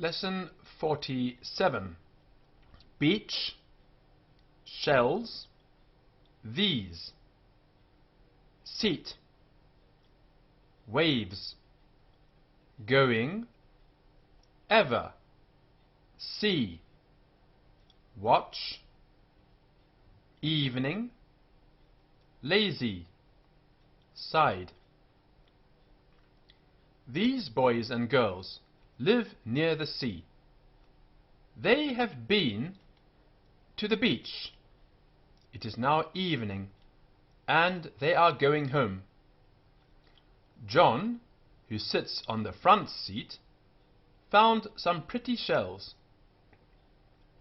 Lesson 47. Beach, shells, these, seat, waves, going, ever, see, watch, evening, lazy, side. These boys and girls live near the sea. They have been to the beach. It is now evening, and they are going home. John, who sits on the front seat, found some pretty shells.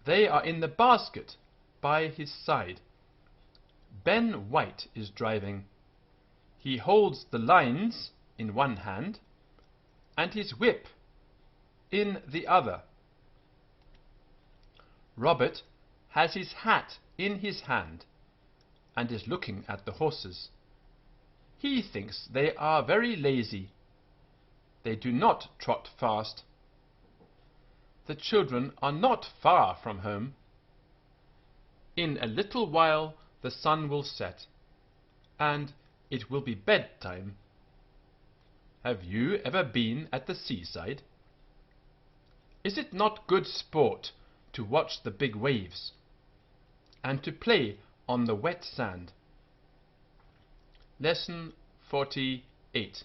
They are in the basket by his side. Ben White is driving. He holds the lines in one hand and his whip in the other. Robert has his hat in his hand and is looking at the horses. He thinks they are very lazy. They do not trot fast. The children are not far from home. In a little while the sun will set, and it will be bedtime. Have you ever been at the seaside? Is it not good sport to watch the big waves and to play on the wet sand? Lesson 48.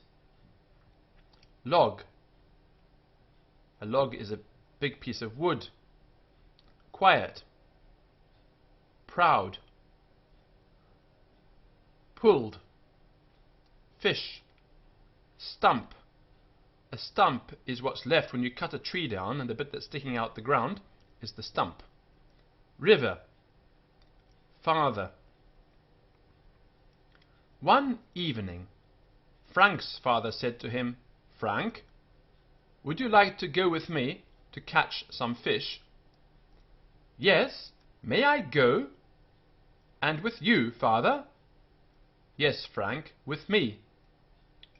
Log. A log is a big piece of wood. Quiet, proud, pulled, fish, stump. A stump is what's left when you cut a tree down, and the bit that's sticking out the ground is the stump. River, father. One evening, Frank's father said to him, "Frank, would you like to go with me to catch some fish?" "Yes, may I go?" "And with you, father?" "Yes, Frank, with me."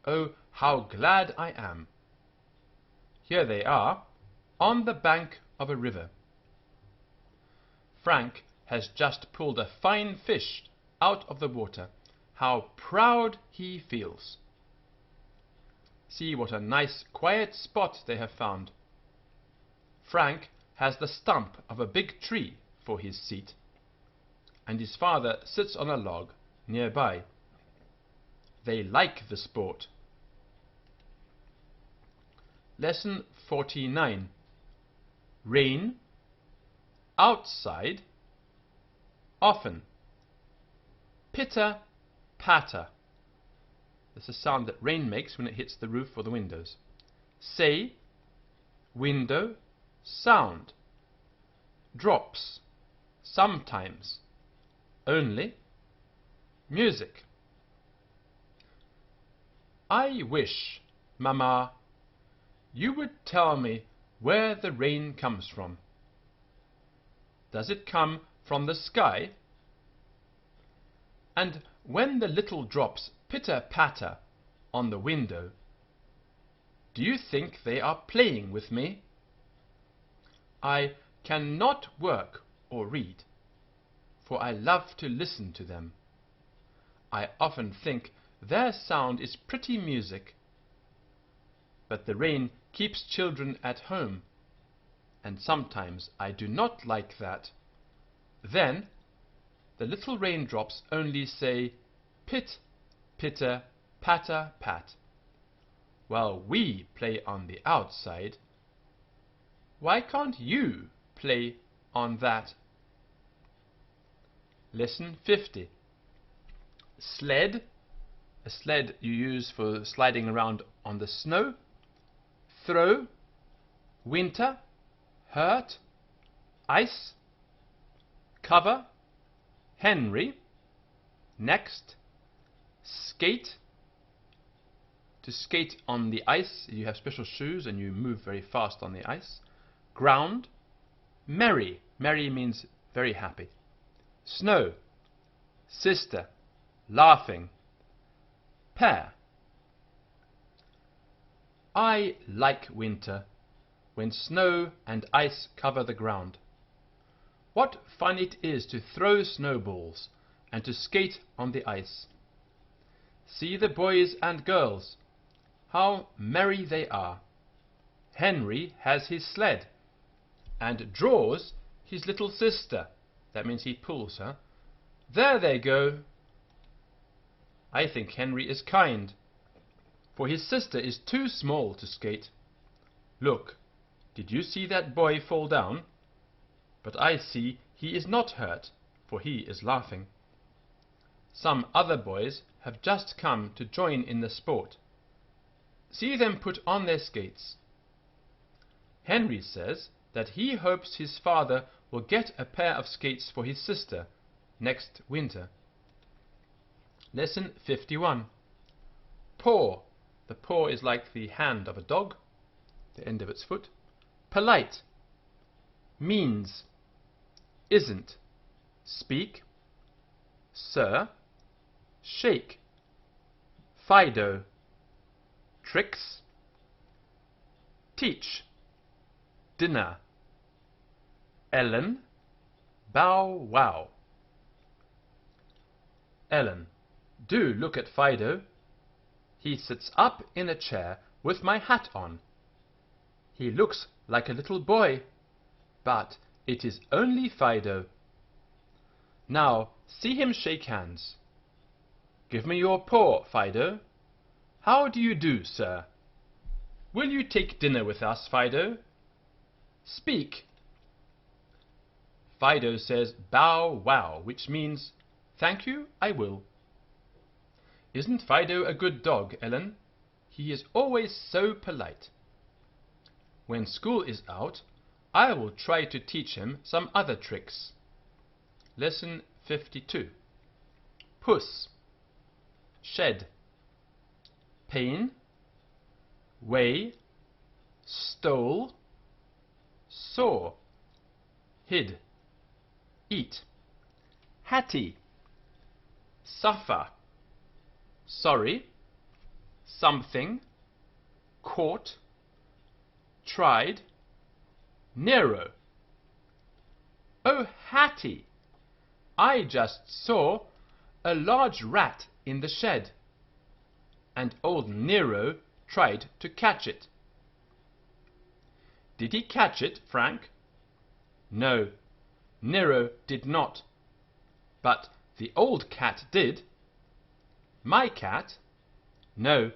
"Oh, how glad I am." Here they are, on the bank of a river. Frank has just pulled a fine fish out of the water. How proud he feels. See what a nice quiet spot they have found. Frank has the stump of a big tree for his seat, and his father sits on a log nearby. They like the sport. Lesson 49. Rain, outside, often. Pitter, patter. That's the sound that rain makes when it hits the roof or the windows. Say, window, sound. Drops, sometimes. Only, music. I wish, Mama, you would tell me where the rain comes from. Does it come from the sky? And when the little drops pitter-patter on the window, do you think they are playing with me? I cannot work or read, for I love to listen to them. I often think their sound is pretty music. But the rain keeps children at home, and sometimes I do not like that. Then the little raindrops only say pit, pitter, patter, pat, while we play on the outside. Why can't you play on that? Lesson 50. Sled. A sled you use for sliding around on the snow. Throw, winter, hurt, ice, cover, Henry, next, skate. To skate on the ice, you have special shoes and you move very fast on the ice. Ground, merry. Merry means very happy. Snow, sister, laughing. Pear. I like winter, when snow and ice cover the ground. What fun it is to throw snowballs and to skate on the ice. See the boys and girls, how merry they are. Henry has his sled and draws his little sister. That means he pulls her. There they go. I think Henry is kind, for his sister is too small to skate. Look, did you see that boy fall down? But I see he is not hurt, for he is laughing. Some other boys have just come to join in the sport. See them put on their skates. Henry says that he hopes his father will get a pair of skates for his sister next winter. Lesson 51. Paw. The paw is like the hand of a dog, the end of its foot. Polite. Means. Isn't. Speak. Sir. Shake. Fido. Tricks. Teach. Dinner. Ellen. Bow wow. Ellen. Do look at Fido. He sits up in a chair with my hat on. He looks like a little boy, but it is only Fido. Now see him shake hands. Give me your paw, Fido. How do you do, sir? Will you take dinner with us, Fido? Speak. Fido says bow wow, which means thank you, I will. Isn't Fido a good dog, Ellen? He is always so polite. When school is out, I will try to teach him some other tricks. Lesson 52. Puss. Shed. Pain. Way. Stole. Saw. Hid. Eat. Hattie. Suffer. Sorry. Something. Caught. Tried. Nero. Oh, Hattie, I just saw a large rat in the shed, and old Nero tried to catch it. Did he catch it, Frank? No, Nero did not, but the old cat did. My cat? No,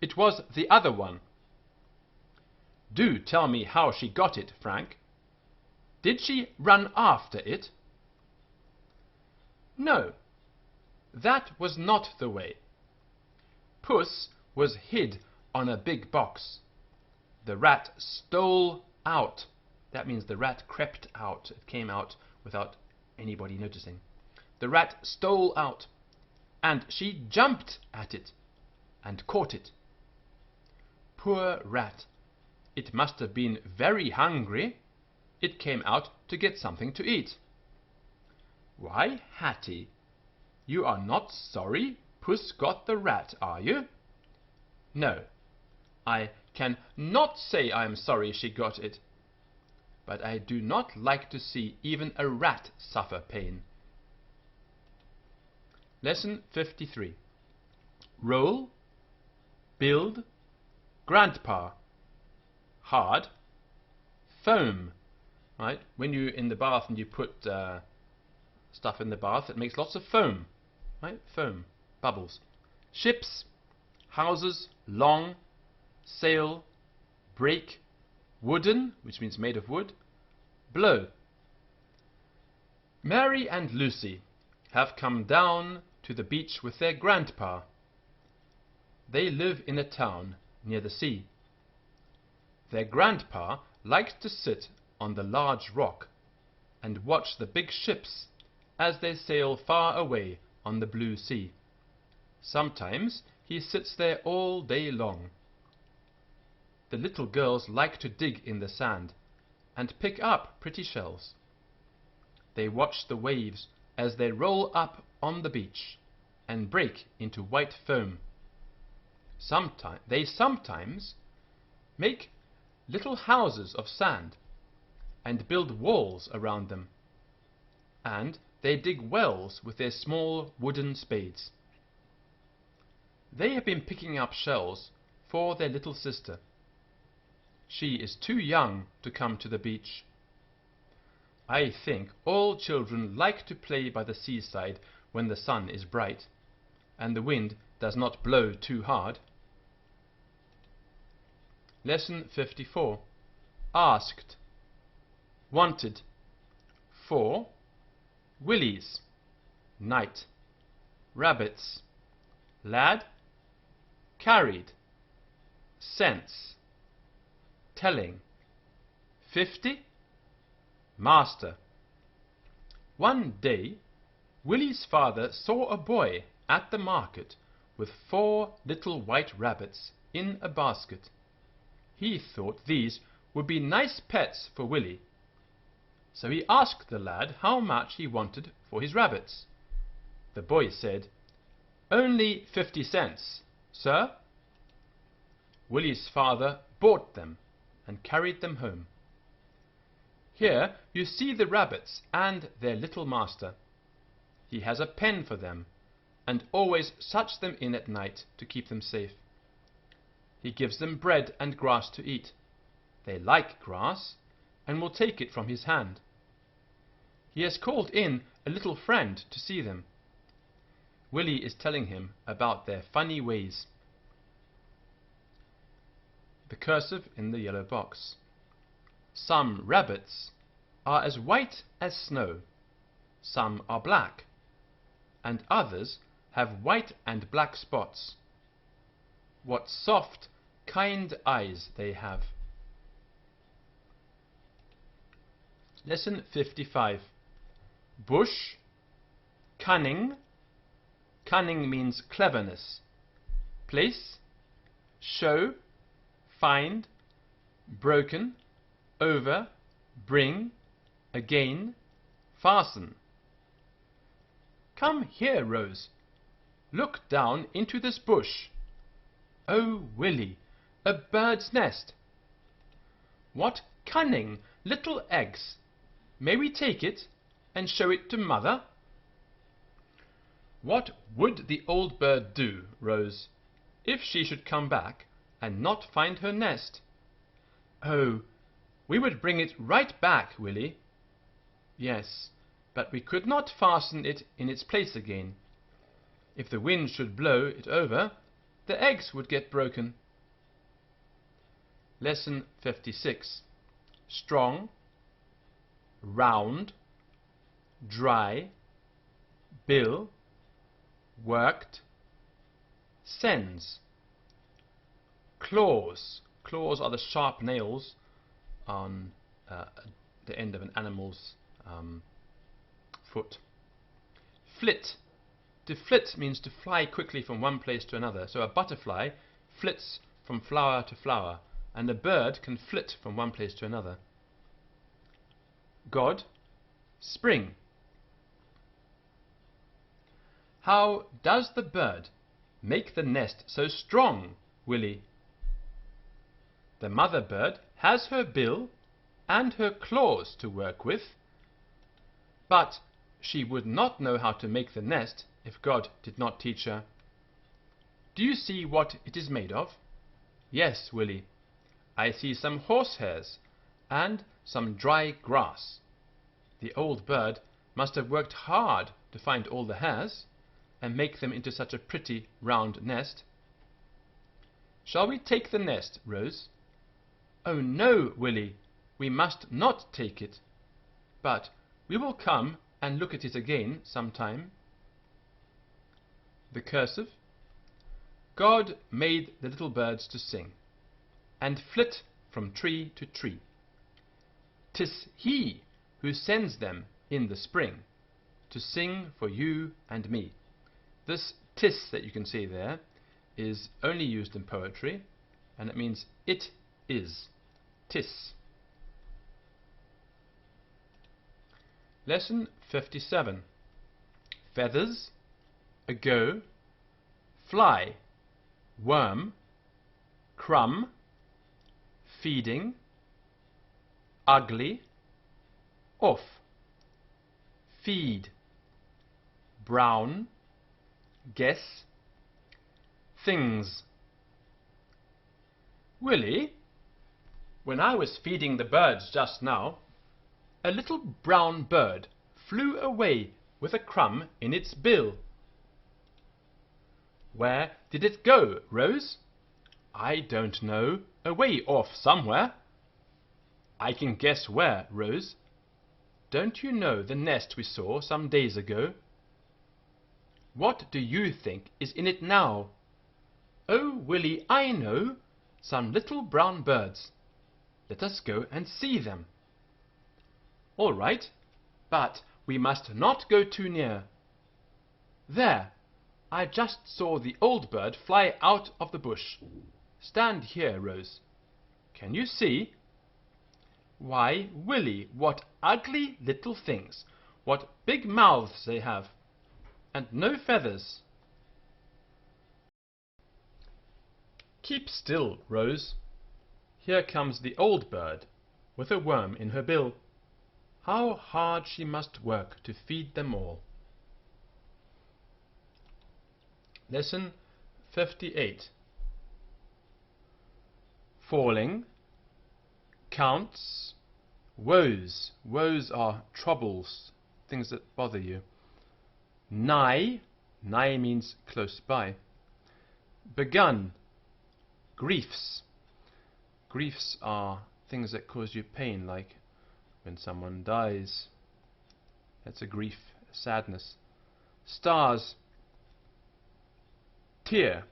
it was the other one. Do tell me how she got it, Frank. Did she run after it? No, that was not the way. Puss was hid on a big box. The rat stole out. That means the rat crept out. It came out without anybody noticing. The rat stole out, and she jumped at it and caught it. Poor rat. It must have been very hungry. It came out to get something to eat. Why, Hattie, you are not sorry Puss got the rat, are you? No, I can not say I am sorry she got it, but I do not like to see even a rat suffer pain. Lesson 53. Roll. Build. Grandpa. Hard. Foam. Right? When you're in the bath and you put stuff in the bath, it makes lots of foam. Right? Foam. Bubbles. Ships. Houses. Long. Sail. Break. Wooden, which means made of wood. Blow. Mary and Lucy have come down to the beach with their grandpa. They live in a town near the sea. Their grandpa likes to sit on the large rock and watch the big ships as they sail far away on the blue sea. Sometimes he sits there all day long. The little girls like to dig in the sand and pick up pretty shells. They watch the waves as they roll up on the beach and break into white foam. They sometimes make little houses of sand and build walls around them, and they dig wells with their small wooden spades. They have been picking up shells for their little sister. She is too young to come to the beach. I think all children like to play by the seaside when the sun is bright and the wind does not blow too hard. Lesson 54. Asked, wanted, for, willies, night, rabbits, lad, carried, sense, telling, 50, master. One day, Willie's father saw a boy at the market with 4 little white rabbits in a basket. He thought these would be nice pets for Willie, so he asked the lad how much he wanted for his rabbits. The boy said, "Only 50 cents, sir." Willie's father bought them and carried them home. Here you see the rabbits and their little master. He has a pen for them and always shuts them in at night to keep them safe. He gives them bread and grass to eat. They like grass and will take it from his hand. He has called in a little friend to see them. Willie is telling him about their funny ways. The cursive in the yellow box. Some rabbits are as white as snow. Some are black, and others have white and black spots. What soft, kind eyes they have. Lesson 55. Bush, cunning. Cunning means cleverness. Place, show, find, broken, over, bring, again, fasten. Come here, Rose. Look down into this bush. Oh, Willie, a bird's nest. What cunning little eggs. May we take it and show it to Mother? What would the old bird do, Rose, if she should come back and not find her nest? Oh, we would bring it right back, Willie. Yes, but we could not fasten it in its place again. If the wind should blow it over, the eggs would get broken. Lesson 56. Strong, round, dry, bill, worked, sends. Claws. Claws are the sharp nails on the end of an animal's foot. Flit. To flit means to fly quickly from one place to another. So a butterfly flits from flower to flower, and a bird can flit from one place to another. God, spring. How does the bird make the nest so strong, Willie? The mother bird has her bill and her claws to work with, but she would not know how to make the nest if God did not teach her. Do you see what it is made of? Yes, Willie. I see some horsehairs and some dry grass. The old bird must have worked hard to find all the hairs and make them into such a pretty round nest. Shall we take the nest, Rose? Oh no, Willie, we must not take it, but we will come and look at it again sometime. The cursive. God made the little birds to sing and flit from tree to tree. 'Tis He who sends them in the spring to sing for you and me. This "tis" that you can see there is only used in poetry, and it means it is. 'Tis. Lesson 57. Feathers, ago, fly, worm, crumb, feeding, ugly, off, feed, brown, guess, things. Willie, when I was feeding the birds just now, a little brown bird flew away with a crumb in its bill. Where did it go, Rose? I don't know. Away off somewhere. I can guess where, Rose. Don't you know the nest we saw some days ago? What do you think is in it now? Oh, Willie, I know. Some little brown birds. Let us go and see them. All right, but we must not go too near. There, I just saw the old bird fly out of the bush. Stand here, Rose. Can you see? Why, Willie, what ugly little things! What big mouths they have! And no feathers. Keep still, Rose. Here comes the old bird, with a worm in her bill. How hard she must work to feed them all. Lesson 58. Falling, counts, woes. Woes are troubles, things that bother you. Nigh, nigh means close by. Begun, griefs. Griefs are things that cause you pain, like when someone dies. That's a grief, a sadness. Stars, tear,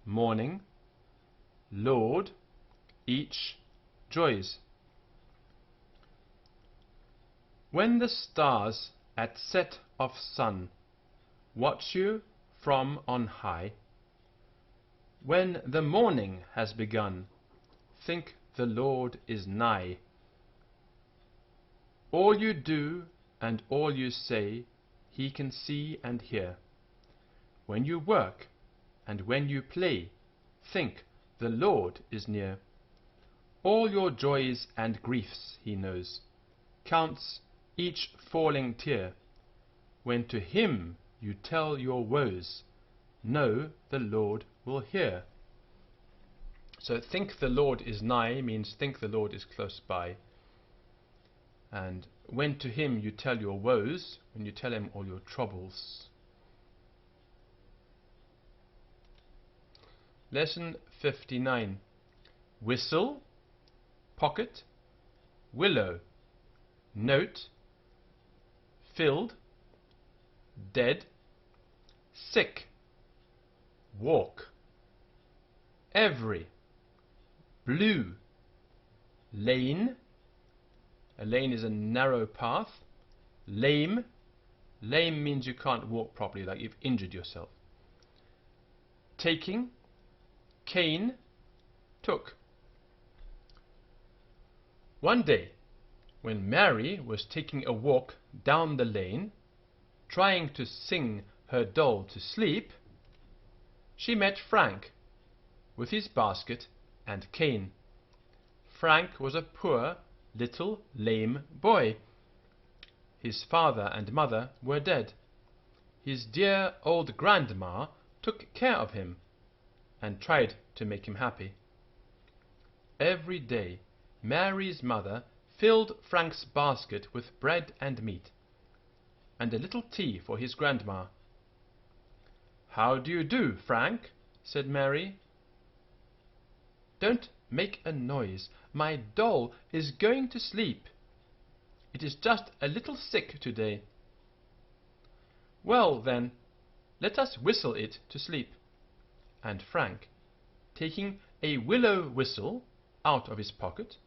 mourning. Lord, each, joys. When the stars at set of sun watch you from on high, when the morning has begun, think the Lord is nigh. All you do and all you say, He can see and hear. When you work and when you play, think the Lord is near. All your joys and griefs He knows, counts each falling tear. When to Him you tell your woes, know the Lord will hear. So think the Lord is nigh means think the Lord is close by. And when to Him you tell your woes, when you tell Him all your troubles. Lesson 59. Whistle, pocket, willow, note, filled, dead, sick, walk, every, blue, lane. A lane is a narrow path. Lame. Lame means you can't walk properly, like you've injured yourself. Taking, cane, took. One day, when Mary was taking a walk down the lane, trying to sing her doll to sleep, she met Frank with his basket and cane. Frank was a poor little lame boy. His father and mother were dead. His dear old grandma took care of him and tried to make him happy. Every day Mary's mother filled Frank's basket with bread and meat, and a little tea for his grandma. "How do you do, Frank?" said Mary. "Don't make a noise. My doll is going to sleep. It is just a little sick today." "Well, then, let us whistle it to sleep." And Frank, taking a willow whistle out of his pocket,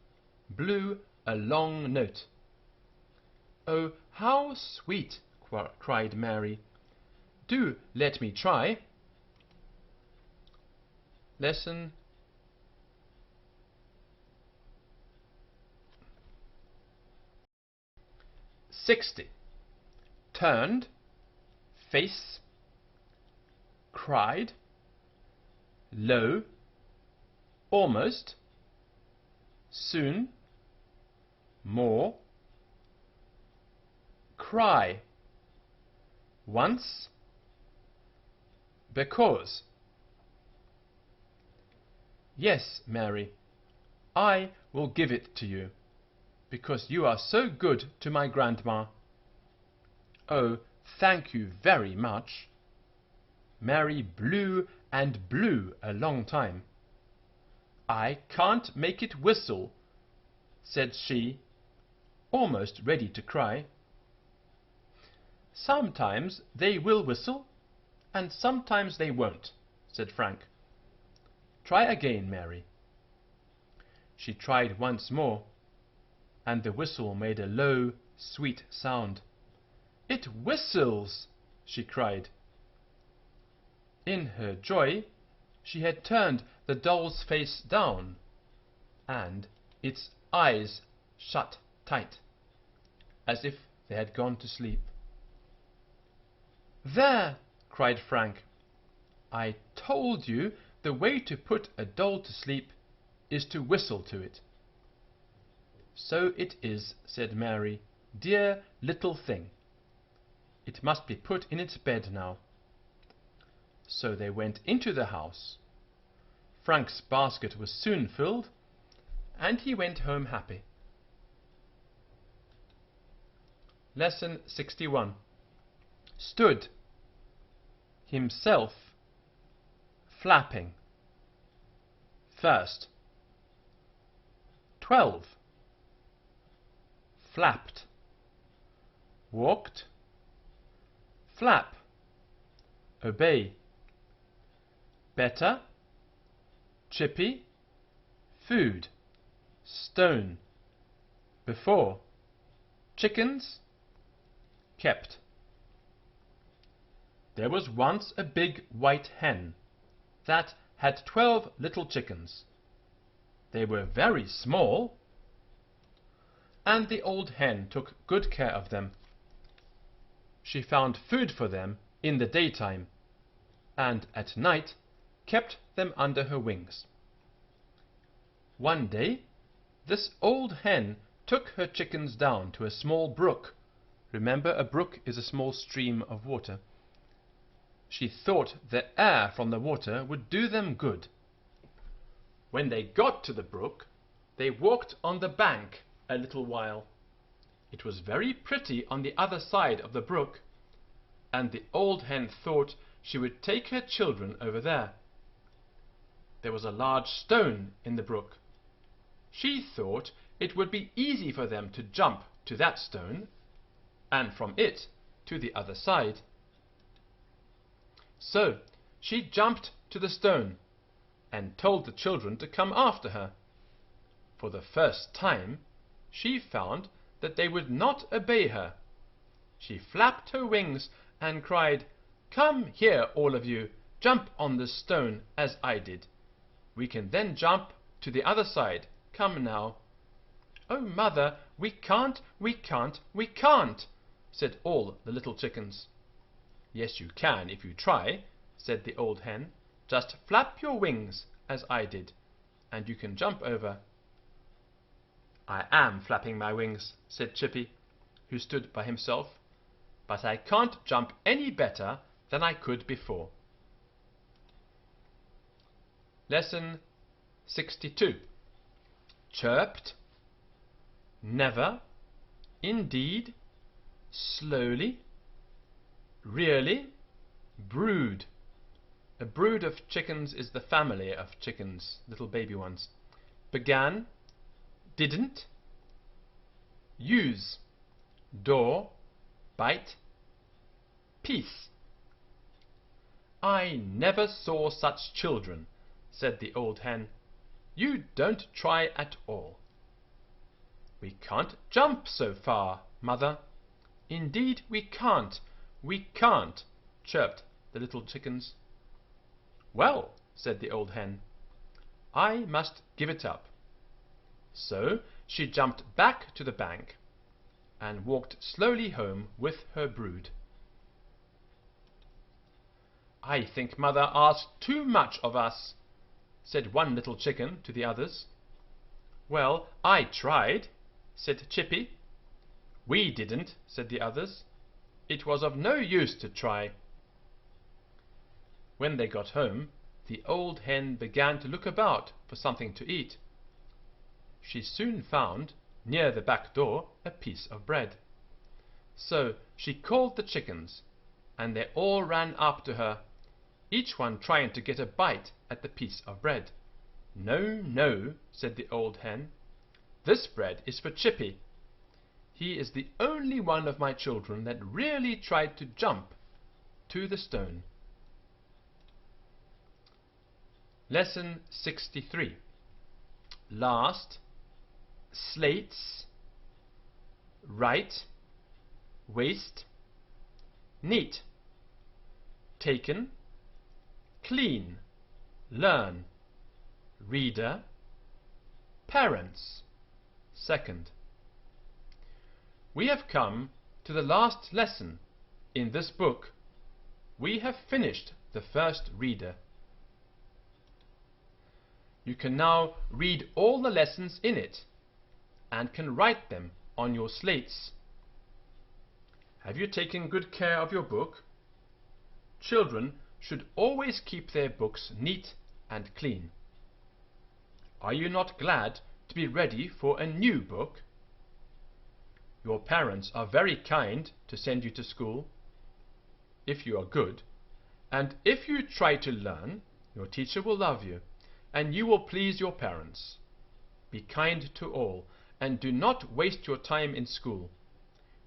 blew a long note. "Oh, how sweet!" cried Mary. "Do let me try." Lesson 60. Turned, face, cried, low, almost, soon, more, cry, once, because. Yes, Mary, I will give it to you, because you are so good to my grandma. Oh, thank you very much. Mary blew and blew a long time. I can't make it whistle, said she, almost ready to cry. Sometimes they will whistle, and sometimes they won't, said Frank. Try again, Mary. She tried once more, and the whistle made a low, sweet sound. It whistles, she cried. In her joy, she had turned the doll's face down, and its eyes shut tight, as if they had gone to sleep. There, cried Frank, I told you the way to put a doll to sleep is to whistle to it. So it is, said Mary, dear little thing. It must be put in its bed now. So they went into the house. Frank's basket was soon filled, and he went home happy. Lesson 61. Stood, himself, flapping. First. 12. Flapped. Walked. Flap. Obey. Better. Chippy. Food. Stone. Before. Chickens. Kept. There was once a big white hen that had 12 little chickens. They were very small, and the old hen took good care of them. She found food for them in the daytime, and at night kept them under her wings. One day, this old hen took her chickens down to a small brook. Remember, a brook is a small stream of water. She thought the air from the water would do them good. When they got to the brook, they walked on the bank a little while. It was very pretty on the other side of the brook, and the old hen thought she would take her children over there. There was a large stone in the brook. She thought it would be easy for them to jump to that stone, and from it to the other side. So she jumped to the stone and told the children to come after her. For the first time, she found that they would not obey her. She flapped her wings and cried, "Come here, all of you, jump on this stone as I did. We can then jump to the other side. Come now." "Oh, Mother, we can't, we can't, we can't," said all the little chickens. "Yes, you can if you try," said the old hen. "Just flap your wings as I did, and you can jump over." "I am flapping my wings," said Chippy, who stood by himself, "but I can't jump any better than I could before." Lesson 62. Chirped. Never. Indeed. Slowly. Really. Brood. A brood of chickens is the family of chickens, little baby ones. Began. Didn't. Use. Door. Bite. Peace. "I never saw such children," said the old hen. "You don't try at all." "We can't jump so far, Mother." "Indeed we can't, we can't," chirped the little chickens. "Well," said the old hen, "I must give it up." So she jumped back to the bank and walked slowly home with her brood. "I think Mother asked too much of us," said one little chicken to the others. Well, I tried, said Chippy. We didn't, said the others. It was of no use to try. When they got home, the old hen began to look about for something to eat. She soon found, near the back door, a piece of bread. So she called the chickens, and they all ran up to her, each one trying to get a bite at the piece of bread. No, no, said the old hen. This bread is for Chippy. He is the only one of my children that really tried to jump to the stone. Lesson 63. Last, slates, right, waste, neat, taken, clean, learn, reader, parents, second. We have come to the last lesson in this book. We have finished the first reader. You can now read all the lessons in it and can write them on your slates. Have you taken good care of your book? Children should always keep their books neat and clean. Are you not glad to be ready for a new book? Your parents are very kind to send you to school, if you are good, and if you try to learn, your teacher will love you, and you will please your parents. Be kind to all, and do not waste your time in school.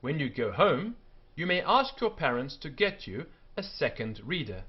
When you go home, you may ask your parents to get you a second reader.